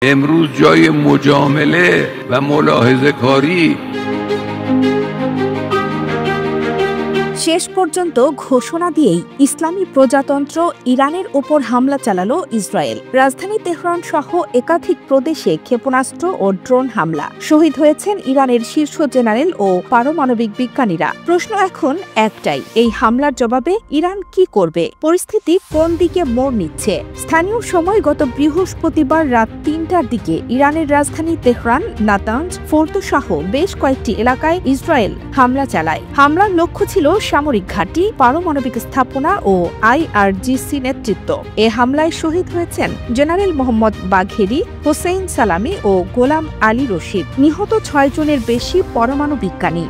امروز جای مجامله و ملاحظه کاری শেষ পর্যন্ত ঘোষণা দিয়েই ইসলামী প্রজাতন্ত্র ইরানের ওপর হামলা চালালো ইসরায়েল। রাজধানী তেহরান সহ একাধিক প্রদেশে ক্ষেপণাস্ত্র ও ড্রোন হামলা। শহীদ হয়েছেন ইরানের শীর্ষ জেনারেল ও পারমাণবিক বিজ্ঞানীরা। প্রশ্ন এখন একটাই, এই হামলার জবাবে ইরান কি করবে? পরিস্থিতি কোন দিকে মোড় নিচ্ছে? স্থানীয় সময় গত বৃহস্পতিবার রাত ৩টার দিকে ইরানের রাজধানী তেহরান, নাতাঞ্জ, ফোর্দো সহ বেশ কয়েকটি এলাকায় ইসরায়েল হামলা চালায়। হামলার লক্ষ্য ছিল সামরিক ঘাঁটি, পারমাণবিক স্থাপনা ও আইআরজিসি নেতৃত্ব। এ হামলায় শহীদ হয়েছেন জেনারেল মোহাম্মদ বাঘেরি, হোসেইন সালামি ও গোলাম আলী রশিদ। নিহত ৬ জনের বেশি পরমাণু বিজ্ঞানী।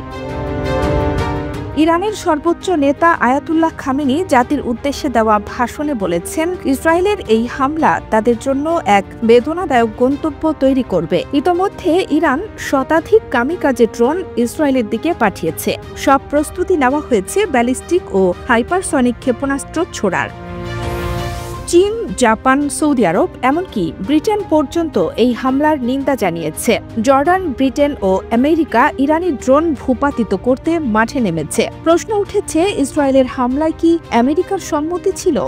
ইরানের সর্বোচ্চ নেতা আয়াতুল্লাহ খামেনি জাতির উদ্দেশ্যে দেওয়া ভাষণে বলেছেন, ইসরায়েলের এই হামলা তাদের জন্য এক বেদনাদায়ক গন্তব্য তৈরি করবে। ইতোমধ্যে ইরান শতাধিক কামিকাজে ড্রোন ইসরায়েলের দিকে পাঠিয়েছে। সব প্রস্তুতি নেওয়া হয়েছে ব্যালিস্টিক ও হাইপারসনিক ক্ষেপণাস্ত্র ছোড়ার। চীন, জাপান, সৌদি আরব এমনকি ব্রিটেন পর্যন্ত এই হামলার নিন্দা জানিয়েছে। জর্ডান, ব্রিটেন ও আমেরিকা ইরানি ড্রোন ভূপাতিত করতে মাঠে নেমেছে। প্রশ্ন উঠেছে, ইসরায়েলের হামলায় কি আমেরিকার সম্মতি ছিল?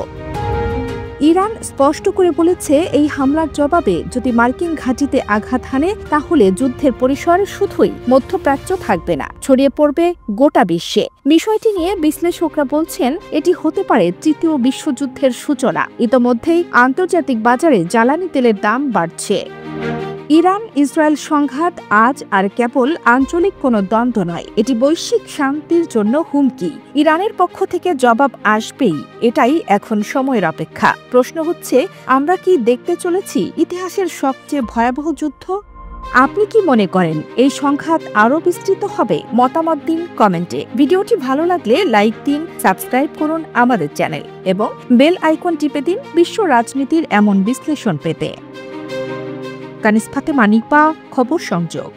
ইরান স্পষ্ট করে বলেছে, এই হামলার জবাবে যদি মার্কিন ঘাঁটিতে আঘাত হানে তাহলে যুদ্ধের পরিসর শুধুই মধ্যপ্রাচ্য থাকবে না, ছড়িয়ে পড়বে গোটা বিশ্বে। বিষয়টি নিয়ে বিশ্লেষকরা বলছেন, এটি হতে পারে তৃতীয় বিশ্বযুদ্ধের সূচনা। ইতোমধ্যেই আন্তর্জাতিক বাজারে জ্বালানি তেলের দাম বাড়ছে। ইরান ইসরায়েল সংঘাত আজ আর কেবল আঞ্চলিক কোনো দ্বন্দ্ব নয়, এটি বৈশ্বিক শান্তির জন্য হুমকি। ইরানের পক্ষ থেকে জবাব আসবেই, এটাই এখন সময়ের অপেক্ষা। প্রশ্ন হচ্ছে, আমরা কি দেখতে চলেছি ইতিহাসের সবচেয়ে ভয়াবহ যুদ্ধ? আপনি কি মনে করেন এই সংঘাত আরও বিস্তৃত হবে? মতামত দিন কমেন্টে। ভিডিওটি ভালো লাগলে লাইক দিন, সাবস্ক্রাইব করুন আমাদের চ্যানেল এবং বেল আইকন টিপে দিন বিশ্ব রাজনীতির এমন বিশ্লেষণ পেতে। কানিজ ফাতেমা নিপা, খবর সংযোগ।